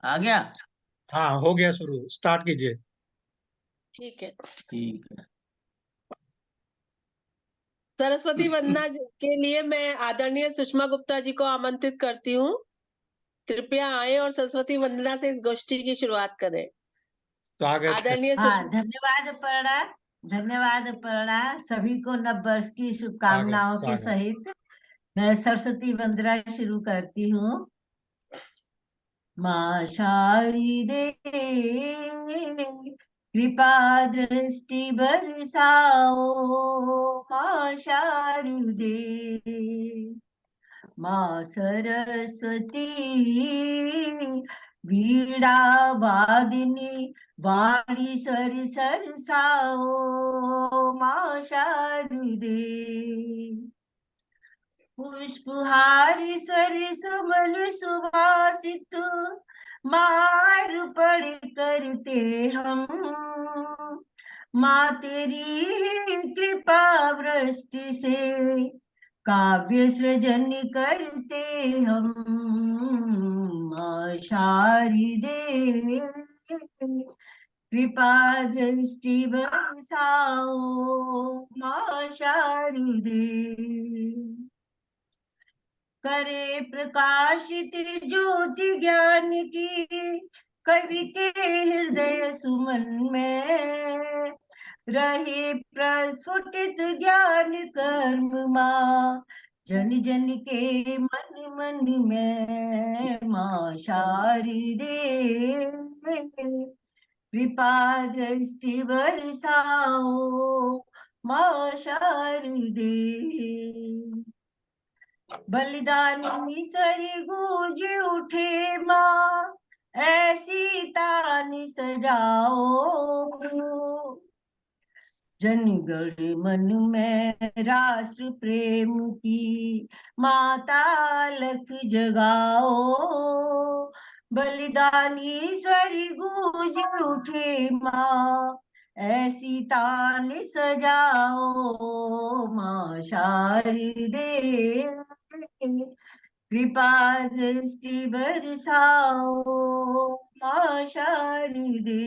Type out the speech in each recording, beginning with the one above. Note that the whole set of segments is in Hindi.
आ गया। हाँ, हो गया शुरू, स्टार्ट कीजिए। ठीक है। ठीक है। सरस्वती वंदना के लिए मैं आदरणीय सुषमा गुप्ता जी को आमंत्रित करती हूँ। कृपया आए और सरस्वती वंदना से इस गोष्ठी की शुरुआत करें। स्वागत है। आदरणीय हाँ, धन्यवाद अपर्णा। धन्यवाद अपर्णा। सभी को नव वर्ष की स्वागत शुभकामनाओं के स्वागत। सहित मैं सरस्वती वंदना शुरू करती हूँ। माँ शारदे कृपा दृष्टि बरसाओ, माँ शारदे। माँ सरस्वती वीणा वादिनी वाणी स्वर सरसाओ, माँ शारदे। पुष्पहारी स्वर सुमन सुवासित मार पड़ करते हम, माँ तेरी कृपा वृष्टि से काव्य सृजन करते हम, माँ शारदे कृपा दृष्टि बरसाओ, माँ शारदे। करे प्रकाशित ज्योति ज्ञान की कवि के हृदय सुमन में, रहे प्रस्फुटित ज्ञान कर्म माँ जन जन के मन मन में, माँ शारदे कृपा दृष्टि बरसाओ, माँ शारदे। बलिदानी स्वर गूंज उठे माँ, ऐसी तान सजाओ, जनगण मन में राष्ट्र प्रेम की माता लख जगाओ, बलिदानी स्वर गूंज उठे माँ, ऐसी तान सजाओ, माँ शारदे कृपा दृष्टि बरसाओ, माँ शारदे।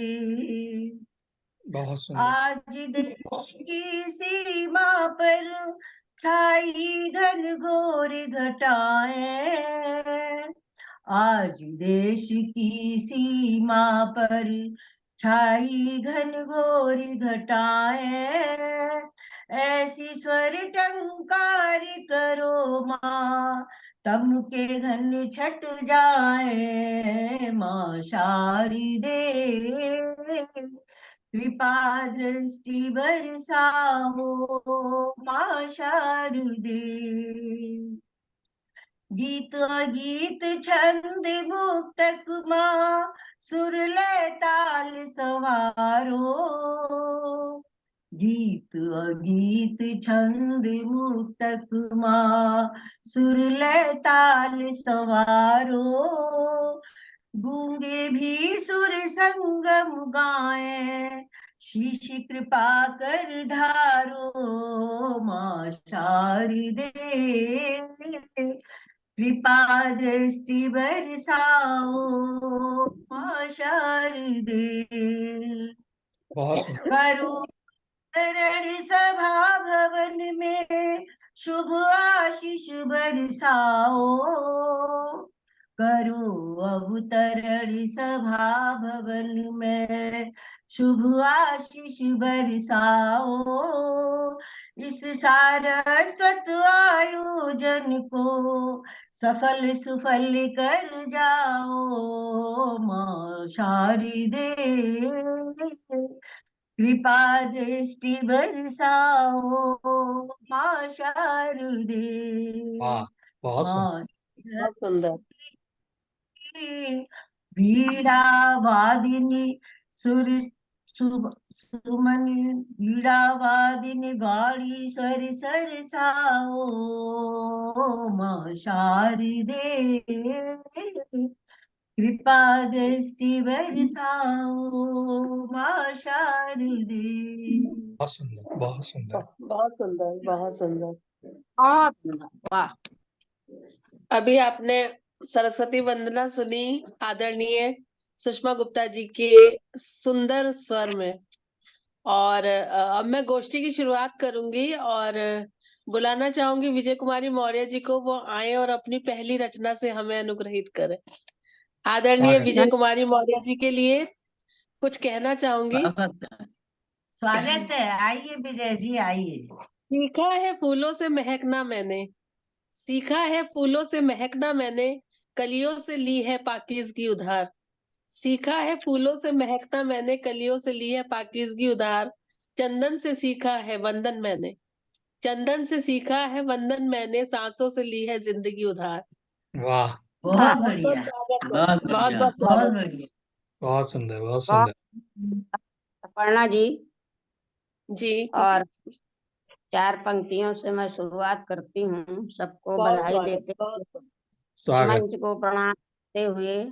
बहुत सुंदर। आज देश की सीमा पर छाई घन घोर घटाएं, आज देश की सीमा पर छाई घन घोर घटाएं, ऐसी स्वर टंकार करो माँ, तम के घन छट जाए, माँ शारदे कृपा दृष्टि बरसाओ, माँ शारदे। गीत अगीत छंद मुक्तक माँ, सुर लय ताल सवारो, गीत अगीत छंद मुक्तक माँ, सुर लय ताल सवारो, गूंगे भी सुर संगम गाए, शीश कृपा कर धारो, माँ शारदे कृपा दृष्टि बरसाओ, माँ शारदे। बहुत सुंदर। करुण सभा भवन में शुभ आशीष बरसाओ, करो अवतरण सभा भवन में शुभ आशीष बरसाओ, इस सारस्वत आयोजन को सफल सुफल कर जाओ, माँ शारदे कृपा दृष्टि बरसाओ, माँ शारदे। वाह, बहुत सुंदर। माँ बहुत सुंदर। वीणा वादिनी सुर सुमन, वीणा वादिनी वाणी स्वर सरसाओ, माँ शारदे कृपा दृष्टि बरसाओ, माँ शारदे। बहुत सुंदर, बहुत सुंदर। बहुत सुंदर, बहुत सुंदर। बहुत सुंदर, वाह। अभी आपने सरस्वती वंदना सुनी आदरणीय सुषमा गुप्ता जी के सुंदर स्वर में। और अब मैं गोष्ठी की शुरुआत करूंगी और बुलाना चाहूंगी विजय कुमारी मौर्य जी को, वो आए और अपनी पहली रचना से हमें अनुग्रहित करें। आदरणीय स्वागत। विजय कुमारी मौर्य जी के लिए कुछ कहना चाहूंगी। स्वागत है, आइए विजय जी आइए। सीखा है फूलों से महकना मैंने, सीखा है फूलों से महकना मैंने, कलियों से ली है पाकीज़गी उधार। सीखा है फूलों से महकना मैंने, कलियों से ली है पाकीज़गी उधार। चंदन से सीखा है वंदन मैंने, चंदन से सीखा है वंदन मैंने, सांसों से ली है जिंदगी उधार। वाह, बहुत बहुत बहुत बढ़िया, स्वागत है, बहुत बहुत बढ़िया। बहुत बहुत स्वागत है। बढ़िया। बहुत सुंदर, बहुत बहुत सुंदर। अपर्णा जी, जी और 4 पंक्तियों से मैं शुरुआत करती हूँ। सबको बहुत बधाई स्वागत, देते बहुत हुए, स्वागत। मंच को प्रणाम करते हुए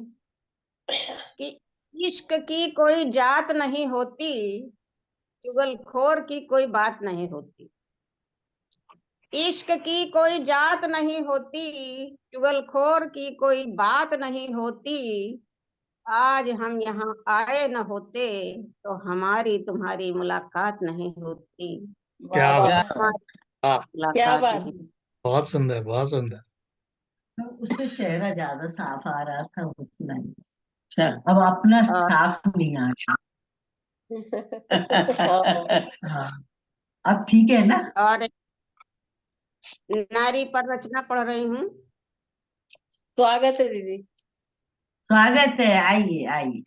कि इश्क की कोई जात नहीं होती, चुगलखोर की कोई बात नहीं होती। इश्क की कोई जात नहीं होती, चुगलखोर की कोई बात नहीं होती। आज हम यहाँ आए न होते तो हमारी तुम्हारी मुलाकात नहीं होती। क्या वाह, बात, वाह, क्या मुलाकात बात। नहीं। बहुत सुंदर, बहुत सुंदर। तो उसका चेहरा ज्यादा साफ आ रहा था उस लाइन से। चल। अब अपना हाँ। साफ नहीं आ रहा। हाँ, हाँ, अब ठीक है ना? और नारी पर रचना पढ़ रही हूँ। स्वागत है दीदी। स्वागत है, आइए आइए।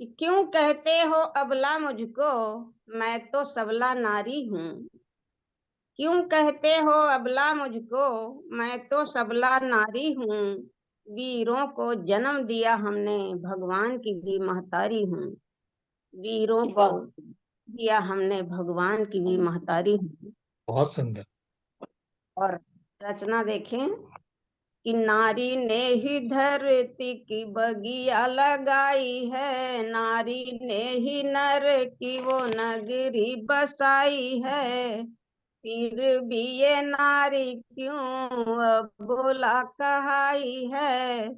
कि क्यों कहते हो अबला मुझको, मैं तो सबला नारी हूँ। क्यों कहते हो अबला मुझको, मैं तो सबला नारी हूँ। वीरों को जन्म दिया हमने, भगवान की भी महतारी हूँ। वीरों को वाह, दिया हमने, भगवान की भी महतारी हूँ। बहुत सुंदर। और रचना देखें कि नारी ने ही धरती की बगिया लगाई है, नारी ने ही नर की वो नगरी बसाई है। फिर भी ये नारी क्यों अब बोला कहाई है,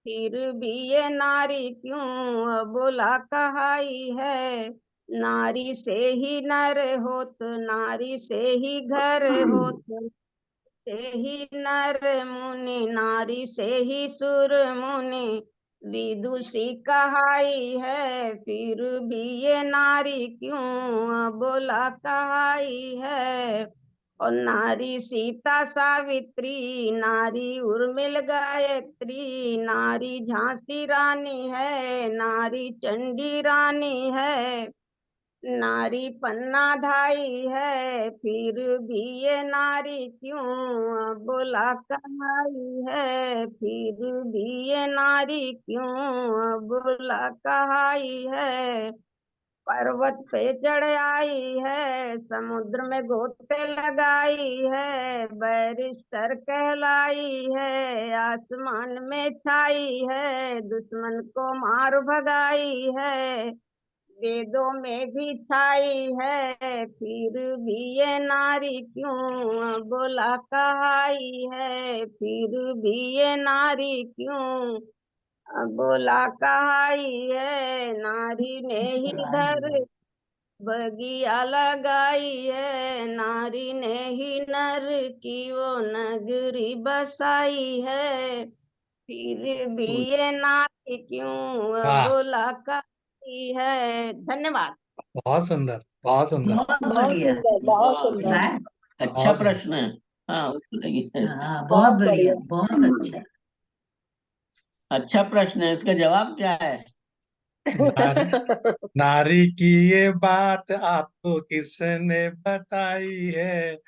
फिर भी ये नारी क्यों अब बोला कहाई है। नारी से ही नर होत, नारी से ही घर होत, से ही नर मुनि, नारी से ही सुर मुनि विदुषी कहाई है। फिर भी ये नारी क्यों बोला कहाई है। और नारी सीता सावित्री, नारी उर्मिल गायत्री, नारी झांसी रानी है, नारी चंडी रानी है, नारी पन्ना ढाई है। फिर भी ये नारी क्यों बोला कहाई है, फिर भी ये नारी क्यों बोला कहाई है। पर्वत पे चढ़ आई है, समुद्र में गोते लगाई है, बैरिस्टर कहलाई है, आसमान में छाई है, दुश्मन को मार भगाई है, वेदों में भी छाई है। फिर भी ये नारी क्यों बोला कहाई है, फिर भी ये नारी क्यों बोला कहाई है। नारी ने ही धर बगिया लगाई है, नारी ने ही नर की वो नगरी बसाई है। फिर भी ये नारी क्यों वाह, बोला कहाई है। धन्यवाद। बहुत सुंदर, बहुत सुंदर। बहुत बहुत बढ़िया। सुंदर, बहुत सुंदर, है? अच्छा बहुत सुंदर। प्रश्न है। हाँ लगी है। हाँ, बहुत बहुत बढ़िया, बढ़िया। बहुत अच्छा। अच्छा प्रश्न है, इसका जवाब क्या है? नारी, नारी की ये बात आपको किसने बताई है?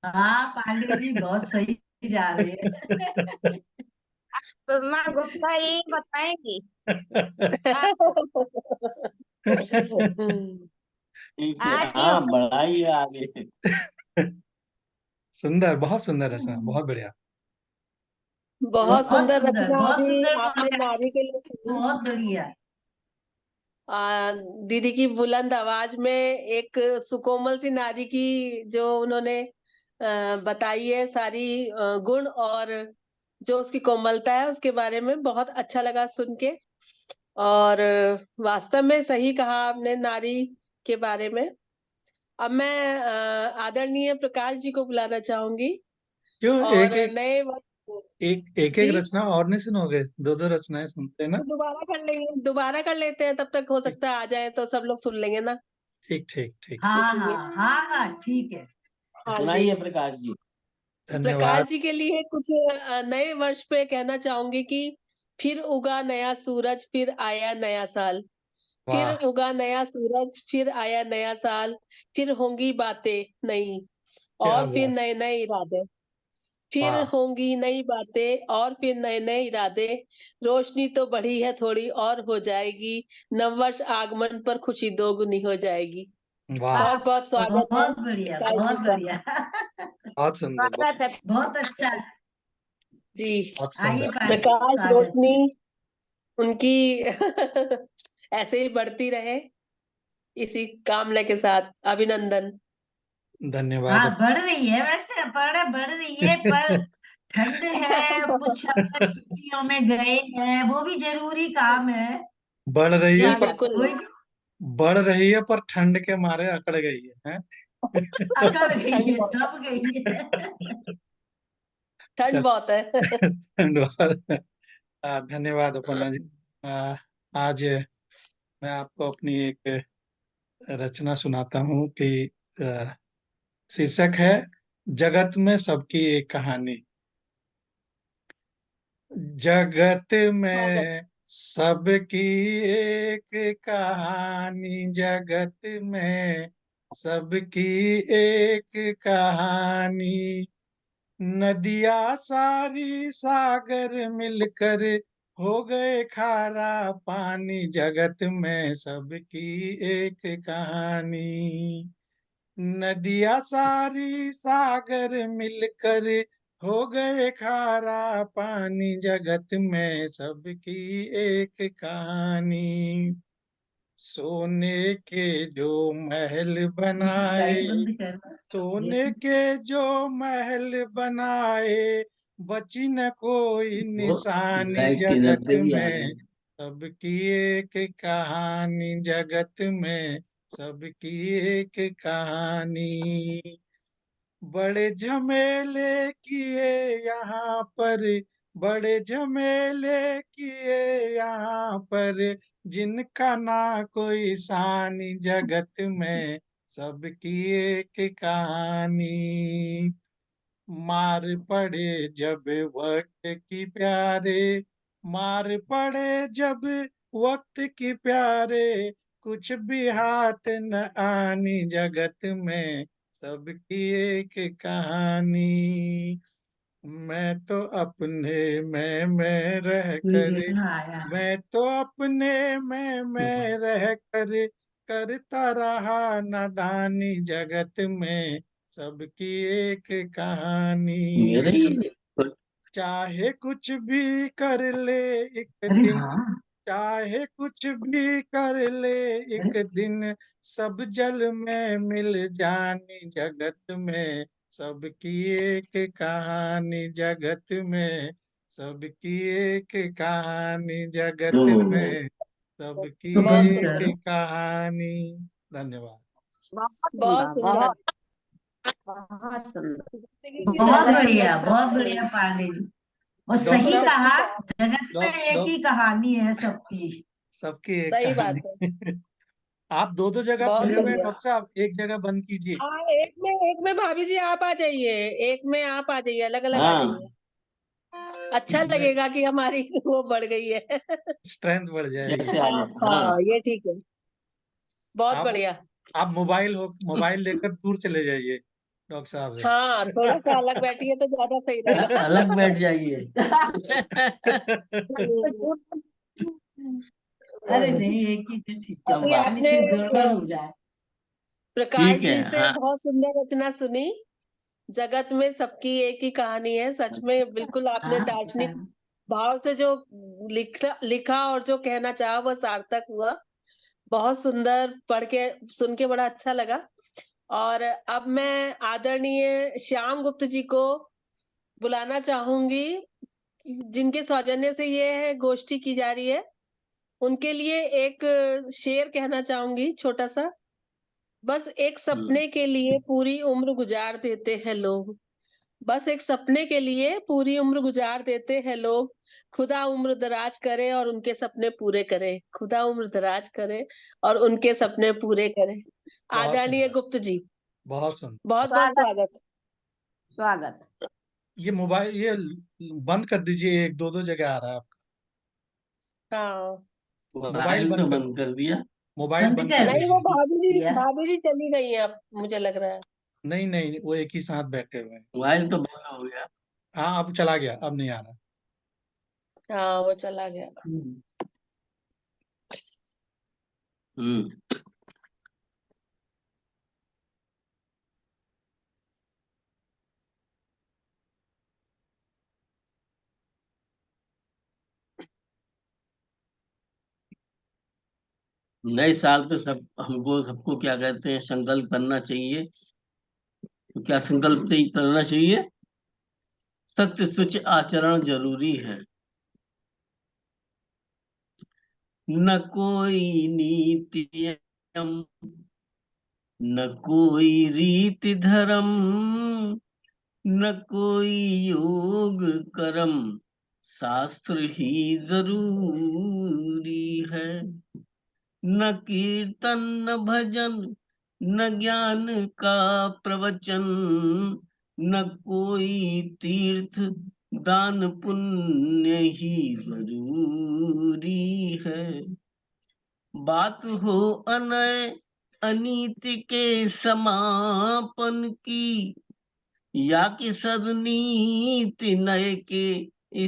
हाँ पांडे जी बहुत सही जा रहे हैं। सुषमा गुप्ता ये बताएंगी। ठीक है, आज हाँ बढ़ाइए आगे। सुंदर, बहुत सुंदर रचना, बहुत बढ़िया। बहुत सुंदर रचना बहुत अभी सुंदर आपने बनाया, नारी के लिए सुनी। बहुत बढ़िया। दीदी की बुलंद आवाज में एक सुकोमल सी नारी की जो उन्होंने बताई है सारी गुण और जो उसकी कोमलता है उसके बारे में। बहुत अच्छा लगा सुन के। और वास्तव में सही कहा आपने नारी के बारे में। अब मैं आदरणीय प्रकाश जी को बुलाना चाहूंगी क्यों और एक नए वर्ष एक जी रचना और नहीं सुनोगे? दो दो रचनाएं सुनते हैं ना। तो दोबारा कर लेते हैं, तब तक हो ठीक सकता है आ जाए तो सब लोग सुन लेंगे ना, ठीक ठीक ठीक। हाँ इसलिए। हाँ हाँ हाँ ठीक है। हाँ जी। सुनाइए प्रकाश जी। प्रकाश धन्यवाद। जी के लिए कुछ नए वर्ष पे कहना चाहूंगी कि फिर उगा नया सूरज, फिर आया नया साल। फिर वाह, उगा नया सूरज, फिर आया नया साल। फिर होंगी बातें नई क्या और फिर बात। नए नए इरादे। फिर वाह होंगी नई बातें और फिर नए नए इरादे। रोशनी तो बढ़ी है थोड़ी और हो जाएगी। नववर्ष आगमन पर खुशी दोगुनी हो जाएगी। वाह, वाह, बहुत बहुत स्वागत है बहुत बढ़िया प्रकाश बहुत जी का। बढ़िया। बहुत सुंदर, स्वागत है। बहुत अच्छा। जी। बहुत आइए सुंदर। पांडे जी, प्रकाश स्वागत। रोशनी उनकी ऐसे ही बढ़ती रहे, इसी कामना के साथ अभिनंदन। धन्यवाद। हाँ बढ़ रही है, वैसे बढ़ रही है, पर ठंड है, कुछ अपना छुट्टियों में गए हैं, वो भी जरूरी काम है। बढ़ रही जी है पर बिल्कुल। कोई बढ़ रही है पर ठंड के मारे अकड़ गई है, हैं? अकड़ गई ठंड है, बहुत दब गई है। ठंड चल बहुत है। धन्यवाद। धन्यवाद अपर्णा जी। आ, आज मैं आपको अपनी एक रचना सुनाता हूँ कि आ, शीर्षक है जगत में सबकी एक कहानी। जगत स्वागत। में सबकी एक कहानी, जगत में सबकी एक कहानी। नदियाँ सारी सागर मिलकर हो गए खारा पानी, जगत में सबकी एक कहानी। नदियाँ सारी सागर मिलकर हो गए खारा पानी, जगत में सबकी एक कहानी। सोने के जो महल बनाए, लाइट बंद कर। सोने के जो महल बनाए, बची न कोई वो निशानी, लाइट की जगत नब्बे भी आ में गई। सबकी एक कहानी, जगत में सबकी एक कहानी। बड़े झमेले किए यहाँ पर, बड़े झमेले किए यहाँ पर, जिनका ना कोई सानी, जगत में सबकी एक कहानी। मार पड़े जब वक्त की प्यारे, मार पड़े जब वक्त की प्यारे, कुछ भी हाथ न आनी, जगत में सबकी एक कहानी। मैं तो अपने में रह कर, हाँ आया। मैं तो अपने में रह कर करता रहा नादानी, जगत में सबकी एक मेरे कहानी। ही चाहे कुछ भी कर ले एक अरे दिन, हाँ। चाहे कुछ भी कर ले एक अरे दिन, सब जल में मिल जानी, जगत में सबकी एक कहानी, जगत में सबकी एक कहानी, जगत तो में सबकी इसको बंद बहुत एक करो। कहानी। धन्यवाद। बहुत सुंदर। बहुत सुंदर। जिंदगी की बहुत सच्चाई बढ़िया, है। बहुत बढ़िया पांडे जी। और डॉक्टर बहुत सही साहब, सच्ची कहा, कहा। जगत में एक डॉक्टर ही कहानी है सबकी। सबकी एक सही बात है। कहानी। आप दो दो जगह बहुत खुले हुए हैं बढ़िया। डॉक्टर साहब, एक जगह बंद कीजिए। हाँ, एक में भाभी जी आप आ जाइए, एक में आप आ जाइए, अलग अलग आ हाँ जाइए। अच्छा लगेगा कि हमारी वो बढ़ गई है। स्ट्रेंथ बढ़ जाएगी। जैसे हाँ आने हाँ। हाँ, ये ठीक है। बहुत आप बढ़िया। आप मोबाइल लेकर दूर चले जाइए डॉक्टर साहब से। हाँ, थोड़ा सा अलग बैठिए तो ज्यादा सही रहेगा। अलग बैठ जाइए। अरे नहीं, एक ही तो ठीक है, अभी बाद में आपने फिर गड़बड़ हो जाए। प्रकाश ठीक है जी से हाँ। बहुत सुंदर रचना सुनी। जगत में सबकी एक ही कहानी है। सच में बिल्कुल आपने हाँ दार्शनिक भाव से जो लिखा और जो कहना चाहा वह सार्थक हुआ। बहुत सुंदर, पढ़ के सुन के बड़ा अच्छा लगा। और अब मैं आदरणीय श्याम गुप्त जी को बुलाना चाहूंगी, जिनके सौजन्य से ये है गोष्ठी की जा रही है। उनके लिए एक शेर कहना चाहूंगी, छोटा सा। बस एक सपने के लिए पूरी उम्र गुजार देते हैं लोग। बस एक सपने के लिए पूरी उम्र गुजार देते हैं लोग। खुदा उम्र दराज करे और उनके सपने पूरे करे। खुदा उम्र दराज करे और उनके सपने पूरे करे। बहुत आदरणीय सुंदर, गुप्त जी, बहुत सुंदर। बहुत बहुत स्वागत स्वागत। स्वागत। ये मोबाइल ये बंद कर दीजिए, एक दो दो जगह आ रहा है आपका। हाँ, मोबाइल मोबाइल तो बंद कर, बंद कर दिया। मोबाइल बंद बंद कर कर नहीं वो दीजिए। दिया। भाभी जी चली गई हैं अब, मुझे लग रहा है। नहीं नहीं, वो एक ही साथ बैठे हुए हैं। मोबाइल तो बंद हो गया। हाँ, अब चला गया, अब नहीं आ रहा। हाँ, वो चला गया। हम्म नए साल पे सबको क्या कहते हैं, संकल्प करना चाहिए। तो क्या संकल्प करना चाहिए? सत्य सुच आचरण जरूरी है। न कोई नीति नियम, न कोई रीति धर्म, न कोई योग कर्म, शास्त्र ही जरूरी है। न कीर्तन न भजन, न ज्ञान का प्रवचन, न कोई तीर्थ दान पुण्य ही जरूरी है। बात हो अनय अनीति के समापन की, या कि सदनीति नय के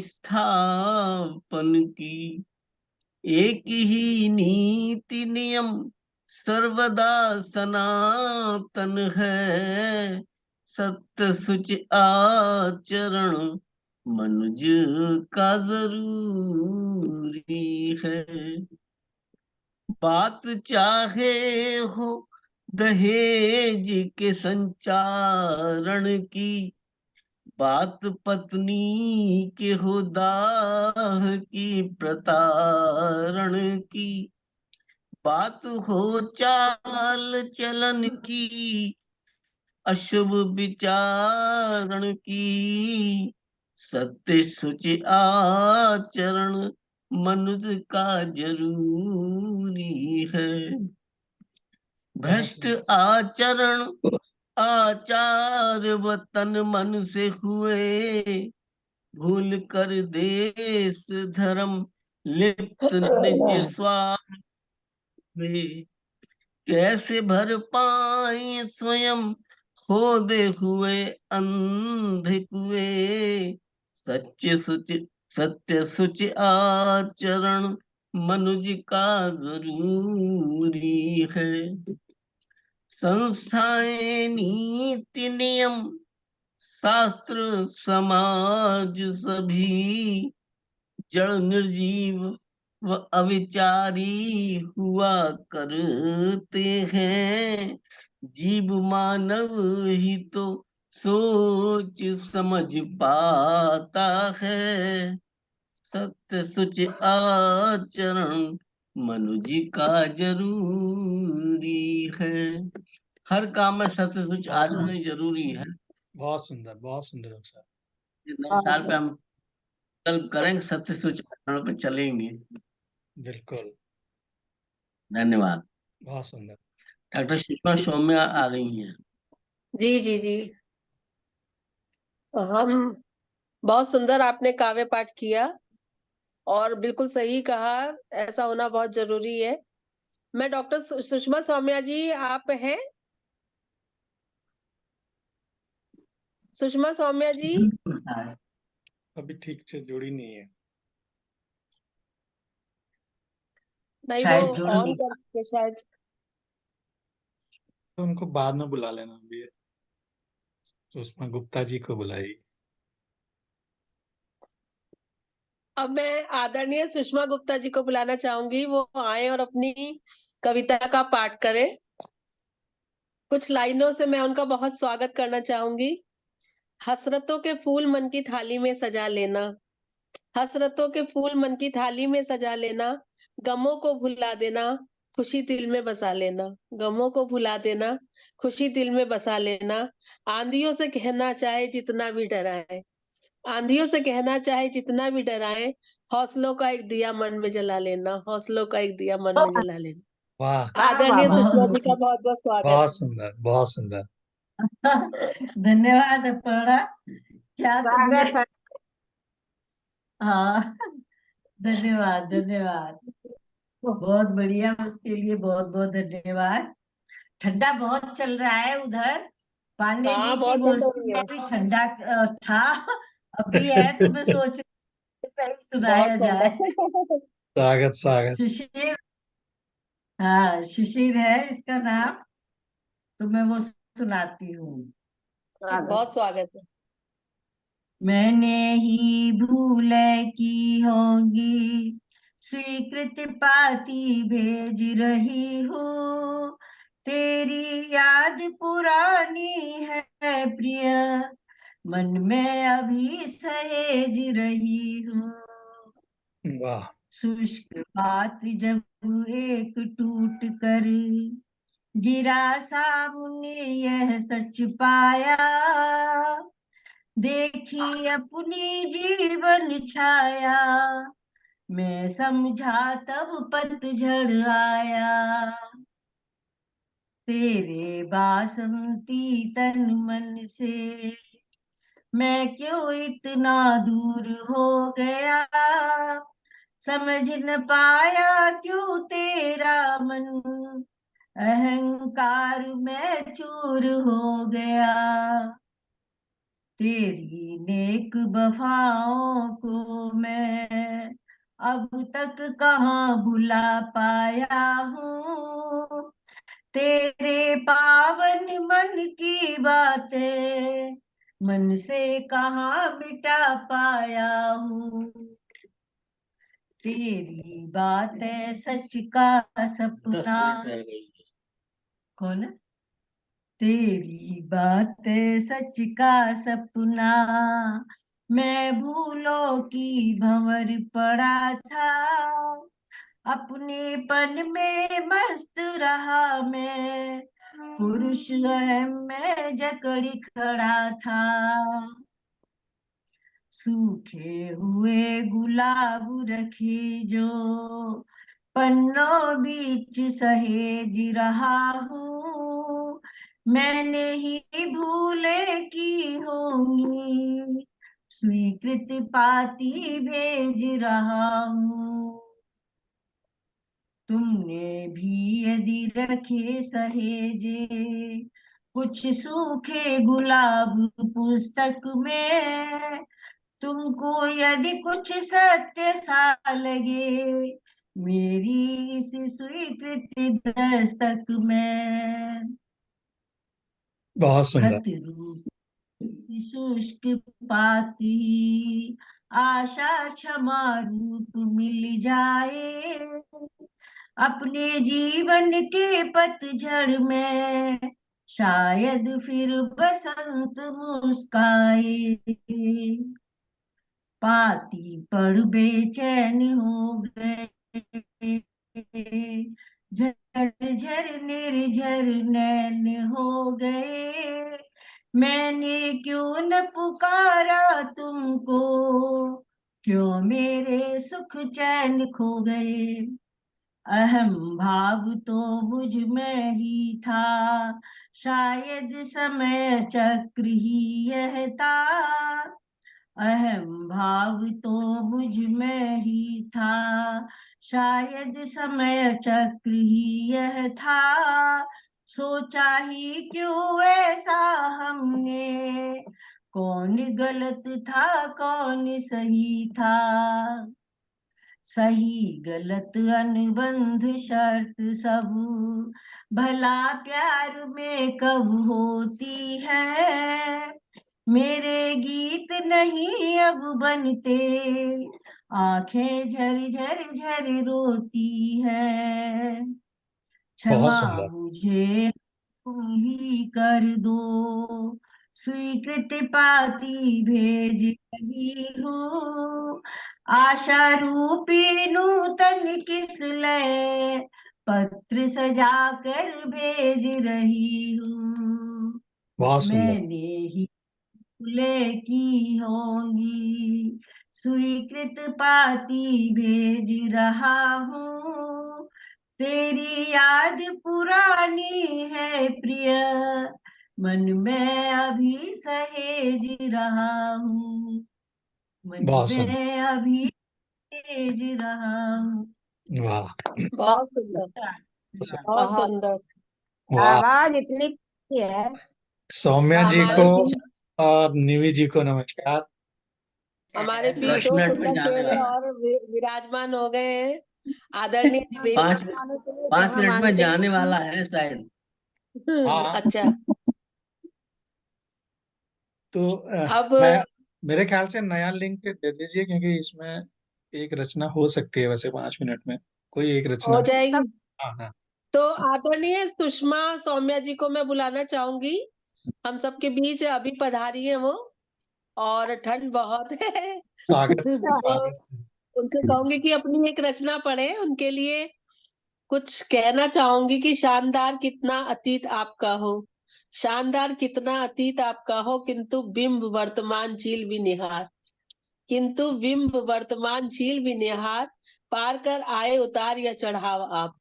स्थापन की। एक ही नीति नियम सर्वदा सनातन है। सत्य सुच आचरण मनुज का जरूरी है। बात चाहे हो दहेज के संचारण की, बात पत्नी के हो दाह की प्रतारण की, बात हो चाल चलन की अशुभ विचारण की। सत्य सुचि आचरण मनुष्य का जरूरी है। भ्रष्ट आचरण आचार वतन मन से हुए, भूल कर देश धर्म लिप्त निज स्वार्थ में। कैसे भर पाए स्वयं खोदे हुए अंधे कुएं। सत्य सुच आचरण मनुज का जरूरी है। संस्थाएं नीति नियम शास्त्र समाज सभी, जड़ निर्जीव व अविचारी हुआ करते हैं। जीव मानव ही तो सोच समझ पाता है। सत्य सुच आचरण मनुज का जरूरी है। हर काम में सत्य सुच आचरण जरूरी है। बहुत सुंदर, बहुत सुंदर सर। नए साल पे हम संकल्प करेंगे, सत्य सुच आचरण पे चलेंगे। बिल्कुल, धन्यवाद। बहुत सुंदर। डॉक्टर सुषमा सौम्या आ गई हैं। जी जी जी, हम बहुत सुंदर आपने काव्य पाठ किया और बिल्कुल सही कहा, ऐसा होना बहुत जरूरी है। मैं डॉक्टर सुषमा सौम्या जी, आप हैं? सुषमा सौम्या जी? अभी ठीक से जुड़ी नहीं है। नहीं, वो शायद जुड़ ऑन नहीं। करके शायद। तो उनको बाद में बुला लेना अभी। सुषमा गुप्ता जी को बुलाई। अब मैं आदरणीय सुषमा गुप्ता जी को बुलाना चाहूंगी, वो आए और अपनी कविता का पाठ करें। कुछ लाइनों से मैं उनका बहुत स्वागत करना चाहूंगी। हसरतों के फूल मन की थाली में सजा लेना, हसरतों के फूल मन की थाली में सजा लेना, गमों को भुला देना, खुशी दिल में बसा लेना, गमों को भुला देना, खुशी दिल में बसा लेना। आंधियों से कहना चाहे जितना भी डराए, आंधियों से कहना चाहे जितना भी डराए, हौसलों का एक दिया मन में जला लेना, हौसलों का एक दिया मन में जला लेना। वाह, वाह वाह आदरणीय वाह। सुषमा जी बहुत का बहुत बहुत स्वागत बहुत है। सुंदर, बहुत सुंदर। धन्यवाद अपर्णा, क्या तुमने। स्वागत है। हाँ, धन्यवाद धन्यवाद, बहुत बढ़िया, उसके लिए बहुत बहुत धन्यवाद। ठंडा बहुत चल रहा है उधर, पांडे जी हाँ, की बहुत ठंड हो गोष्ठी रही में है, भी ठंडा था, अभी है, तो मैं सोच रही थी कहीं बहुत सुनाया ठंड जाए। है। स्वागत, स्वागत। शिशिर, हाँ शिशिर है इसका नाम, तो मैं वो सुनाती हूँ। स्वागत। बहुत स्वागत है। मैंने ही भूल की होंगी, स्वीकृत पाती भेज रही हूँ, तेरी याद पुरानी है प्रिय, मन में अभी सहेज रही हूँ। वाह, शुष्क बात जब एक टूट कर गिरा सामने यह सच पाया, देखी अपनी जीवन छाया, मैं समझा तब पतझड़ आया, तेरे बासंती तन मन से मैं क्यों इतना दूर हो गया, समझ न पाया क्यों तेरा मन, अहंकार में चूर हो गया, तेरी नेक वफाओं को मैं अब तक कहाँ भुला पाया हूँ, तेरे पावन मन की बातें मन से कहाँ मिटा पाया हूँ, तेरी बात है सच का 10 सपना। मिनट रह गई। कौन है? तेरी बात है सच का सपना, मैं भूलों की भंवर पड़ा था, अपने पन में मस्त रहा मैं, पुरुष अहम में जकड़ी खड़ा था, सूखे हुए गुलाब रखे जो पन्नों बीच सहेज रहा हूँ, मैंने ही भूले की होंगी, स्वीकृत पाती भेज रहा हूँ, तुमने भी यदि रखे सहेजे कुछ सूखे गुलाब पुस्तक में, तुमको यदि कुछ सत्य सा लगे मेरी इस स्वीकृति दस्तक में, बहुत सुंदर। खत रूप शुष्क पाती आशा क्षमा रूप मिल जाए, अपने जीवन के पतझड़ में शायद फिर बसंत मुस्काए, पाती पर बेचैन हो गए, झर निर्झर नैन हो गए, मैंने क्यों न पुकारा तुमको, क्यों मेरे सुख चैन खो गए, अहम भाव तो मुझ में ही था, शायद समय चक्र ही यह था, अहम भाव तो मुझ में ही था, शायद समय चक्र ही यह था, सोचा ही क्यों ऐसा हमने, कौन गलत था कौन सही था, सही गलत अनुबंध शर्त सब भला प्यार में कब होती है, मेरे गीत नहीं अब बनते, आंखें झर झर झर रोती है, बहुत क्षमा सुंदर। मुझे तुम ही कर दो, स्वीकृत पाती भेज रही हूँ, आशा रूपी नूतन किस्लय पत्र सजा कर भेज रही हूँ। बहुत सुंदर। मैंने ही फूले की होंगी, स्वीकृत पाती भेज रहा हूँ, तेरी याद पुरानी है प्रिय, मन में अभी सहेज रहा हूँ, मन बहुत सुंदर। में अभी सहेज रहा हूँ। वाह बहुत सुंदर, बहुत बहुत सुंदर। वाह। आवाज इतनी अच्छी है। सौम्या जी हमारे को बीच और निवि जी को नमस्कार। हमारे बीच 10 दो मिनट में सुंदर जाने चेहरे वाला है। और विराजमान हो गए हैं। आदरणीय निवेदिता। 5 मिनट में मानते जाने हैं। वाला है शायद। हाँ अच्छा, तो अब नया, मेरे ख्याल से नया लिंक दे दीजिए, क्योंकि इसमें एक रचना हो सकती है वैसे 5 मिनट में, कोई एक रचना। हो जाएगी। हाँ हाँ। तो आदरणीय सुषमा सौम्या जी को मैं बुलाना चाहूंगी हम सबके बीच। अभी पधारी है वो, और ठंड बहुत है स्वागत तो स्वागत है। उनसे कहूंगी कि अपनी एक रचना पढ़े। उनके लिए कुछ कहना चाहूंगी कि शानदार कितना अतीत आपका हो, शानदार कितना अतीत आपका हो, किंतु बिंब वर्तमान झील भी निहार, किंतु बिंब वर्तमान झील भी निहार, पार कर आए उतार या चढ़ाव आप,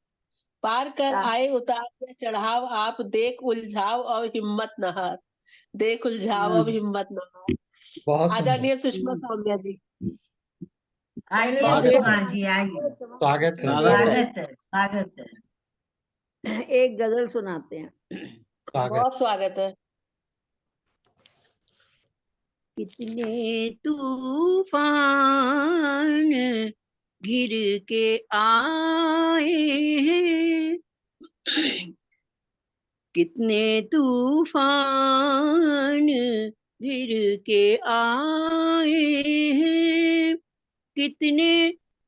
पार कर आए उतार या चढ़ाव आप, देख उलझाव और हिम्मत न हार, देख उलझाव और हिम्मत न हार। बहुत सुंदर। आदरणीय सुषमा सौम्या जी, आइए बहुत स्वागत सुषमा है। जी, आइए। स्वागत है। स्वागत है। स्वागत है, स्वागत है। एक गजल सुनाते हैं। स्वागत। बहुत स्वागत है। कितने तूफान घिर के आए हैं, कितने तूफान घिर के आए हैं, कितने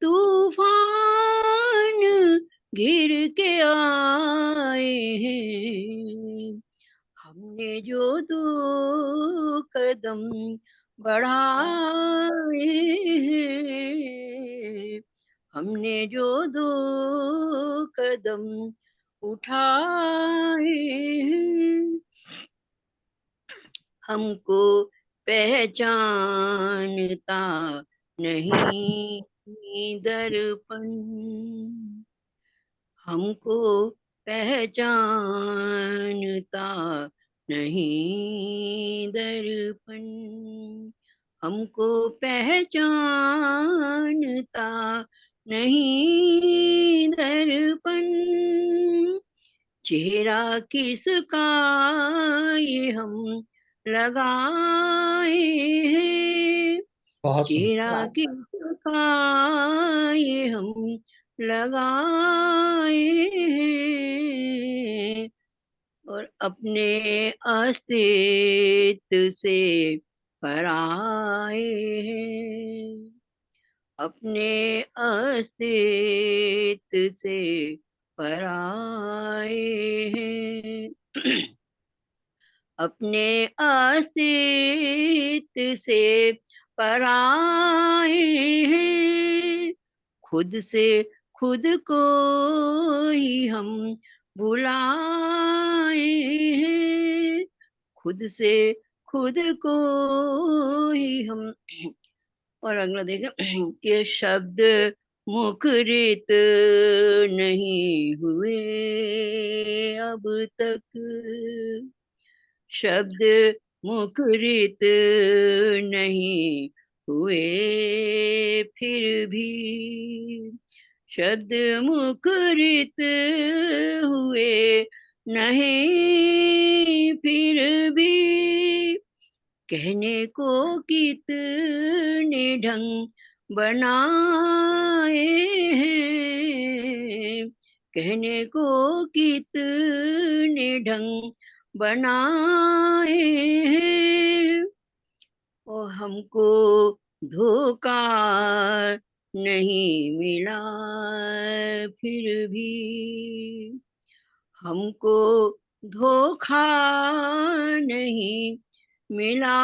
तूफान घिर के आए हैं, हमने जो दो कदम बढ़ाए हैं, हमने जो दो कदम उठाए हैं, हमको पहचानता नहीं दर्पण, हमको पहचानता नहीं दर्पण, हमको पहचानता नहीं दर्पण, चेहरा किसका ये हम लगाए हैं, बहुत सुंदर। चेहरा किसका ये हम लगाए हैं, और अपने अस्तित्व से पराए हैं, अपने अस्तित्व से पराए हैं, अपने अस्तित्व से पराए हैं, खुद से खुद को ही हम भुलाए हैं, खुद से खुद को ही हम। और अगला देखें कि शब्द मुखरित नहीं हुए अब तक, शब्द मुखरित नहीं हुए फिर भी, शब्द मुखरित हुए नहीं फिर भी, कहने को कितने ढंग बनाए हैं, कहने को कितने ढंग बनाए हैं, और हमको धोखा नहीं मिला फिर भी, हमको धोखा नहीं मिला,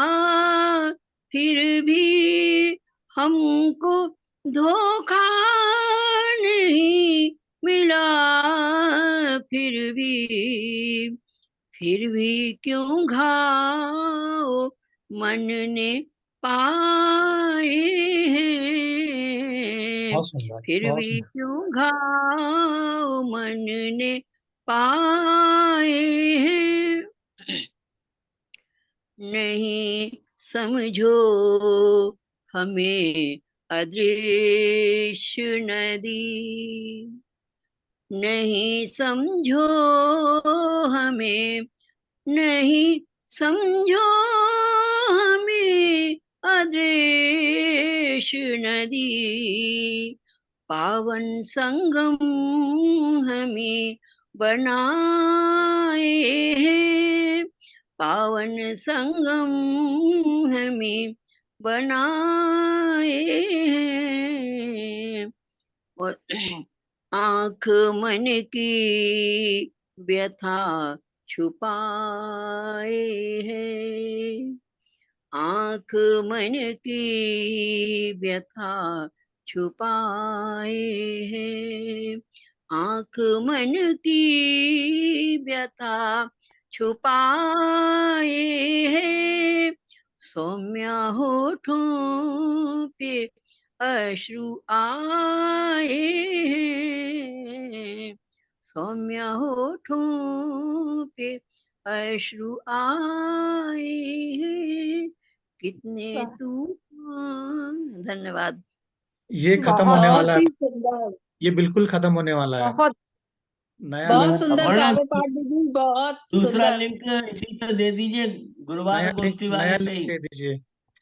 फिर भी हमको धोखा नहीं मिला, फिर भी क्यों घाव मन ने पाए हैं, बहुत सुंदर, फिर बहुत भी सुंदर। क्यों घाव मन ने पाए हैं। नहीं समझो हमें अदृश्य नदी, नहीं समझो हमें, नहीं समझो हमें अदृश्य नदी, पावन संगम हमें बनाए हैं, पावन संगम हमें बनाए हैं। और आँख मन की व्यथा छुपाए हैं, आँख मन की व्यथा छुपाए हैं, आँख मन की व्यथा छुपाए हैं, सौम्य होठों पे अश्रु आए हैं, सौम्य होठों पे अश्रु आए हैं, कितने तूफान। धन्यवाद। ये खत्म होने वाला बहुत है, ही सुंदर, ये बिल्कुल खत्म होने वाला है। बहुत नया बहुत लिंक, सुंदर अपर्णा, काव्य पाठ दीदी, बहुत दूसरा सुंदर। लिंक इसी पे दे दीजिए, गुरुवार गोष्ठी वाले नया पे लिंक ही। दे दीजिए।